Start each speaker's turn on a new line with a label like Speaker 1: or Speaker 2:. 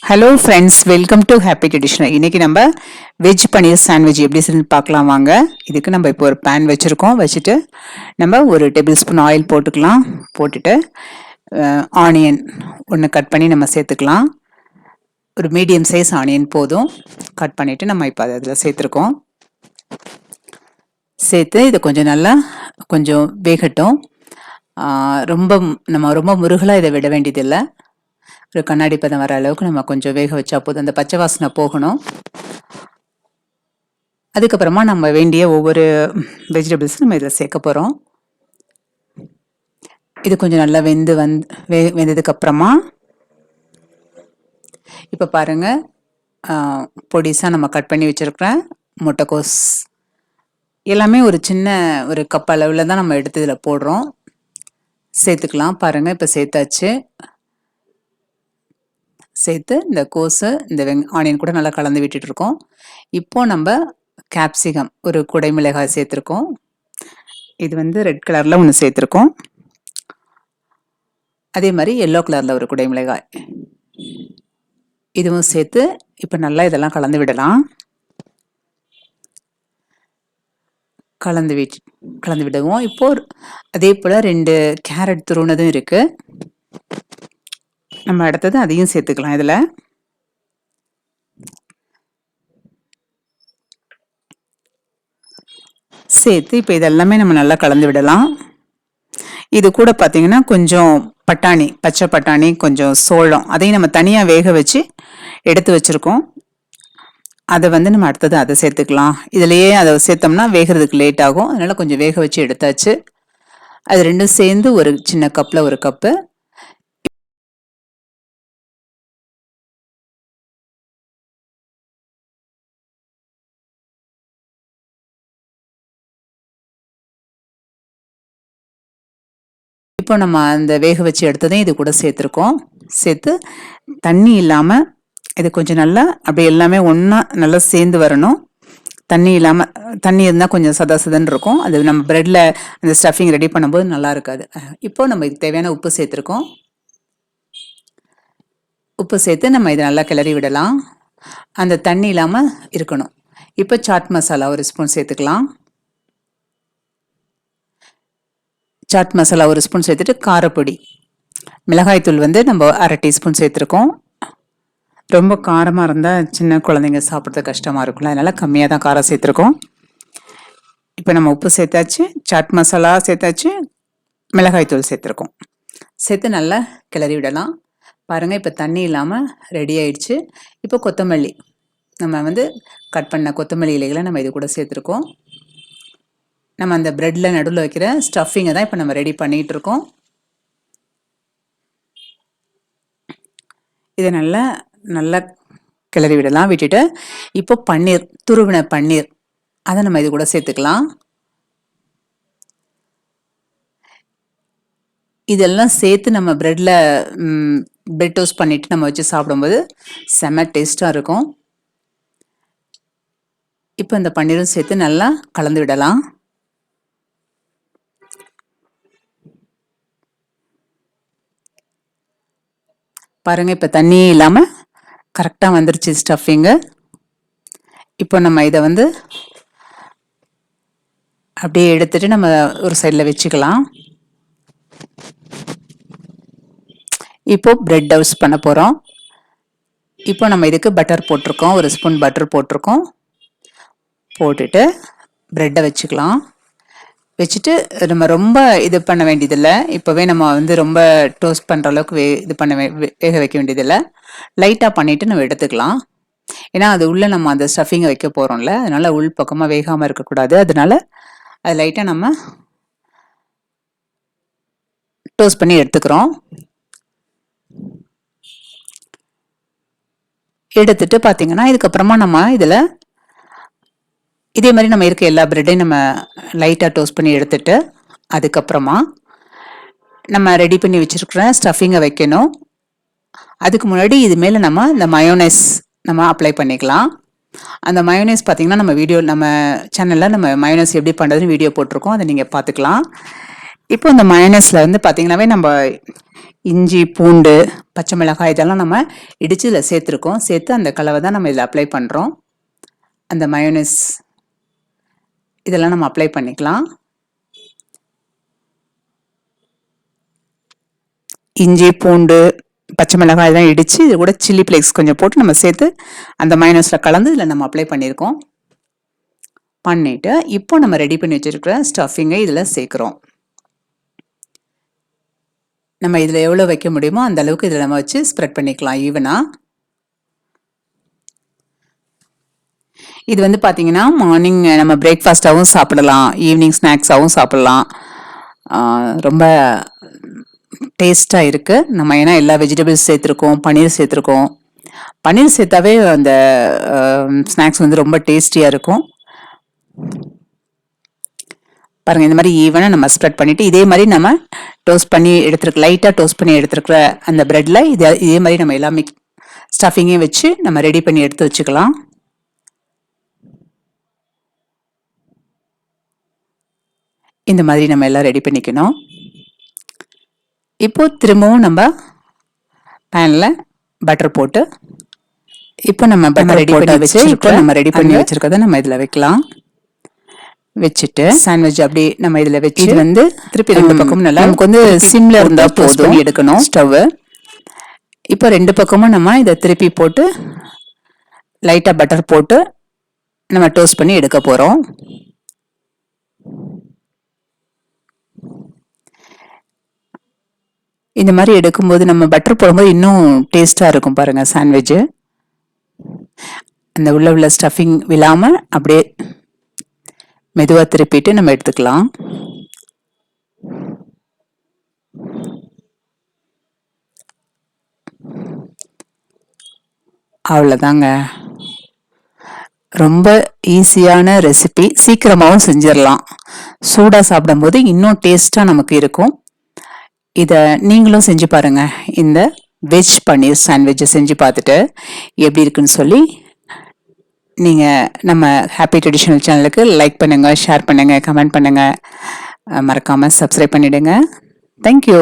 Speaker 1: Hello friends, welcome to happy traditional. இன்றைக்கி நம்ம veg பன்னீர் sandwich எப்படி செஞ்சு பார்க்கலாம் வாங்க. இதுக்கு நம்ம இப்போ ஒரு பேன் வச்சுட்டு நம்ம ஒரு டேபிள் ஸ்பூன் ஆயில் போட்டுக்கலாம். போட்டுட்டு ஆனியன் ஒன்று கட் பண்ணி நம்ம சேர்த்துக்கலாம். ஒரு மீடியம் சைஸ் ஆனியன் போதும். கட் பண்ணிவிட்டு நம்ம இப்போ அதில் சேர்த்துருக்கோம். சேர்த்து இதை கொஞ்சம் வேகட்டும். ரொம்ப முருகலாக இதை விட வேண்டியதில்லை. ஒரு கண்ணாடி பதம் வர அளவுக்கு நம்ம கொஞ்சம் வேக வச்சா போதும். அந்த பச்சை வாசனை போகணும். அதுக்கப்புறமா நம்ம வேண்டிய ஒவ்வொரு வெஜிடபிள்ஸ் நம்ம இதில் சேர்க்க போகிறோம். இது கொஞ்சம் நல்லா வெந்ததுக்கப்புறமா இப்போ பாருங்கள், பொடிசாக நம்ம கட் பண்ணி வச்சுருக்கிறேன் முட்டைக்கோஸ் எல்லாமே ஒரு சின்ன ஒரு கப் அளவில் தான் நம்ம எடுத்து இதில் போடுறோம். சேர்த்துக்கலாம். பாருங்கள், இப்போ சேர்த்து இந்த கோஸு இந்த ஆனியன் கூட நல்லா கலந்து விட்டுட்ருக்கோம். இப்போது நம்ம கேப்சிகம் ஒரு குடைமிளகாய் சேர்த்துருக்கோம். இது ரெட் கலரில் ஒன்று சேர்த்துருக்கோம். அதே மாதிரி எல்லோ கலரில் ஒரு குடைமிளகாய் இதுவும் சேர்த்து இப்போ நல்லா இதெல்லாம் கலந்து விடலாம். கலந்து விடுவோம். இப்போது அதே போல் 2 கேரட் துருவுனதும் இருக்குது. நம்ம அடுத்தது அதையும் சேர்த்துக்கலாம். இதில் சேர்த்து இப்போ இதெல்லாமே நம்ம நல்லா கலந்து விடலாம். இது கூட பார்த்தீங்கன்னா கொஞ்சம் பச்சை பட்டாணி, கொஞ்சம் சோளம், அதையும் நம்ம தனியாக வேக வச்சு எடுத்து வச்சுருக்கோம். அதை நம்ம அடுத்தது அதை சேர்த்துக்கலாம். இதிலையே அதை சேர்த்தோம்னா வேகிறதுக்கு லேட் ஆகும். அதனால் கொஞ்சம் வேக வச்சு எடுத்தாச்சு. அது ரெண்டும் சேர்ந்து ஒரு சின்ன கப்பில் ஒரு கப்பு. இப்போ நம்ம அந்த வேக வச்சு எடுத்ததையும் இது கூட சேர்த்துருக்கோம். சேர்த்து தண்ணி இல்லாமல் இது கொஞ்சம் நல்லா அப்படி எல்லாமே ஒன்றா நல்லா சேர்ந்து வரணும். தண்ணி இருந்தால் கொஞ்சம் சதன்னு இருக்கும். அது நம்ம ப்ரெட்டில் அந்த ஸ்டஃபிங் ரெடி பண்ணும்போது நல்லா இருக்காது. இப்போ நம்ம இதுக்கு தேவையான உப்பு சேர்த்துருக்கோம். உப்பு சேர்த்து நம்ம இதை நல்லா கிளறி விடலாம். அந்த தண்ணி இல்லாமல் இருக்கணும். இப்போ சாட் மசாலா ஒரு ஸ்பூன் சேர்த்துக்கலாம். சாட் மசாலா ஒரு ஸ்பூன் சேர்த்துட்டு காரப்பொடி மிளகாய்த்தூள் நம்ம 1/2 டீஸ்பூன் சேர்த்துருக்கோம். ரொம்ப காரமாக இருந்தால் சின்ன குழந்தைங்க சாப்பிட்றது கஷ்டமாக இருக்கும்ல, அதனால் கம்மியாக தான் காரம் சேர்த்துருக்கோம். இப்போ நம்ம உப்பு சேர்த்தாச்சு, சாட் மசாலா சேர்த்தாச்சு, மிளகாய்த்தூள் சேர்த்துருக்கோம். சேர்த்து நல்லா கிளறி விடலாம். பாருங்கள், இப்போ தண்ணி இல்லாமல் ரெடி ஆயிடுச்சு. இப்போ கொத்தமல்லி நம்ம கட் பண்ண கொத்தமல்லி இலைகளை நம்ம இது கூட சேர்த்துருக்கோம். நம்ம அந்த ப்ரெட்டில் நடுவில் வைக்கிற ஸ்டஃபிங்கை தான் இப்போ நம்ம ரெடி பண்ணிகிட்டு இருக்கோம். இதை நல்லா கிளறி விடலாம். விட்டுட்டு இப்போ துருவின பன்னீர் அதை நம்ம இது கூட சேர்த்துக்கலாம். இதெல்லாம் சேர்த்து நம்ம பிரெட் டோஸ்ட் பண்ணிவிட்டு நம்ம வச்சு சாப்பிடும்போது செம்ம டேஸ்ட்டாக இருக்கும். இப்போ இந்த பன்னீரும் சேர்த்து நல்லா கலந்து விடலாம். பாருங்கள், இப்போ தண்ணியே இல்லாமல் கரெக்டாக வந்துருச்சு ஸ்டஃபிங்கு. இப்போ நம்ம இதை அப்படியே எடுத்துட்டு நம்ம ஒரு சைடில் வச்சுக்கலாம். இப்போ பிரெட் டோஸ்ட் பண்ண போகிறோம். இப்போ நம்ம இதுக்கு பட்டர் போட்டிருக்கோம். ஒரு ஸ்பூன் பட்டர் போட்டிருக்கோம். போட்டுட்டு பிரெட்டை வச்சுக்கலாம். வச்சுட்டு நம்ம ரொம்ப இது பண்ண வேண்டியதில்லை. இப்போவே நம்ம ரொம்ப டோஸ்ட் பண்ணுற அளவுக்கு வேக வைக்க வேண்டியதில்லை. லைட்டாக பண்ணிவிட்டு நம்ம எடுத்துக்கலாம். ஏன்னா அது உள்ளே நம்ம அந்த ஸ்டஃபிங்கை வைக்க போகிறோம்ல, அதனால் உள் பக்கமாக வேகாமல் இருக்கக்கூடாது. அதனால் அது லைட்டாக நம்ம டோஸ்ட் பண்ணி எடுத்துக்கிறோம். எடுத்துட்டு பார்த்தீங்கன்னா இதுக்கப்புறமா நம்ம இதில் இதே மாதிரி நம்ம இருக்க எல்லா பிரெட்டையும் நம்ம லைட்டாக டோஸ்ட் பண்ணி எடுத்துட்டு அதுக்கப்புறமா நம்ம ரெடி பண்ணி வச்சுருக்கிற ஸ்டஃபிங்கை வைக்கணும். அதுக்கு முன்னாடி இது மேலே நம்ம இந்த மயோனைஸ் நம்ம அப்ளை பண்ணிக்கலாம். அந்த மயோனைஸ் பார்த்திங்கன்னா நம்ம சேனலில் நம்ம மயோனைஸ் எப்படி பண்ணுறதுன்னு வீடியோ போட்டிருக்கோம். அதை நீங்கள் பார்த்துக்கலாம். இப்போ இந்த மயோனைஸில் பார்த்திங்கன்னாவே நம்ம இஞ்சி, பூண்டு, பச்சை மிளகாய் இதெல்லாம் நம்ம இடித்து இதில் சேர்த்துருக்கோம். சேர்த்து அந்த கலவை தான் நம்ம இதில் அப்ளை பண்ணுறோம். அந்த மயோனைஸ் இதெல்லாம் நம்ம அப்ளை பண்ணிக்கலாம். இஞ்சி, பூண்டு, பச்சை மிளகாய் இதெல்லாம் இடித்து இது கூட சில்லி ஃப்ளேக்ஸ் கொஞ்சம் போட்டு நம்ம சேர்த்து அந்த மயோனைஸில் கலந்து இதில் நம்ம அப்ளை பண்ணியிருக்கோம். பண்ணிவிட்டு இப்போ நம்ம ரெடி பண்ணி வச்சுருக்கிற ஸ்டஃபிங்கை இதில் சேர்க்குறோம். நம்ம இதில் எவ்வளோ வைக்க முடியுமோ அந்த அளவுக்கு இதில் நம்ம வச்சு ஸ்ப்ரெட் பண்ணிக்கலாம் ஈவனாக. இது வந்து பார்த்திங்கன்னா மார்னிங் நம்ம பிரேக்ஃபாஸ்ட்டாகவும் சாப்பிடலாம், ஈவினிங் ஸ்நாக்ஸாகவும் சாப்பிடலாம். ரொம்ப டேஸ்ட்டாக இருக்குது. நம்ம ஏன்னா எல்லா வெஜிடபிள்ஸ் சேர்த்துருக்கோம், பன்னீர் சேர்த்துருக்கோம். பன்னீர் சேர்த்தாவே அந்த ஸ்நாக்ஸ் வந்து ரொம்ப டேஸ்டியாக இருக்கும். பாருங்கள், இந்த மாதிரி ஈவனாக நம்ம ஸ்ப்ரெட் பண்ணிவிட்டு இதே மாதிரி நம்ம டோஸ்ட் பண்ணி லைட்டாக டோஸ்ட் பண்ணி எடுத்துருக்கிற அந்த ப்ரெட்டில் இதே மாதிரி நம்ம எல்லாமே ஸ்டஃபிங்கையும் வச்சு நம்ம ரெடி பண்ணி எடுத்து வச்சுக்கலாம். இந்த மாதிரி நம்ம எல்லாம் ரெடி பண்ணிக்கணும். இப்போ திரும்பவும் நம்ம பேனில் பட்டர் போட்டு இப்போ நம்ம பட்டர் ரெடி பண்ணி வச்சு இப்போ நம்ம ரெடி பண்ணி வச்சுருக்கதை நம்ம இதில் வைக்கலாம். வச்சுட்டு சாண்ட்விச் அப்படி நம்ம இதில் வச்சு இது வந்து திருப்பி ரெண்டு பக்கமும் நல்லா நமக்கு வந்து சிம்ல இருந்தால் போதும் எடுக்கணும் ஸ்டவ். இப்போ ரெண்டு பக்கமும் நம்ம இதை திருப்பி போட்டு லைட்டாக பட்டர் போட்டு நம்ம டோஸ்ட் பண்ணி எடுக்க போகிறோம். இந்த மாதிரி எடுக்கும்போது நம்ம பட்டர் போடும்போது இன்னும் டேஸ்ட்டாக இருக்கும் பாருங்கள் சாண்ட்விட்சு. அந்த உள்ள ஸ்டஃபிங் விழாமல் அப்படியே மெதுவாக திருப்பிட்டு நம்ம எடுத்துக்கலாம். அவ்வளோதாங்க, ரொம்ப ஈஸியான ரெசிபி, சீக்கிரமாகவும் செஞ்சிடலாம். சூடாக சாப்பிடும்போது இன்னும் டேஸ்ட்டாக நமக்கு இருக்கும். இதை நீங்களும் செஞ்சு பாருங்கள். இந்த வெஜ் பன்னீர் சாண்ட்விட்சை செஞ்சு பார்த்துட்டு எப்படி இருக்குன்னு சொல்லி நீங்கள் நம்ம ஹாப்பி ட்ரெடிஷ்னல் சேனலுக்கு லைக் பண்ணுங்கள், ஷேர் பண்ணுங்கள், கமெண்ட் பண்ணுங்கள், மறக்காமல் சப்ஸ்கிரைப் பண்ணிவிடுங்க. தேங்க்யூ.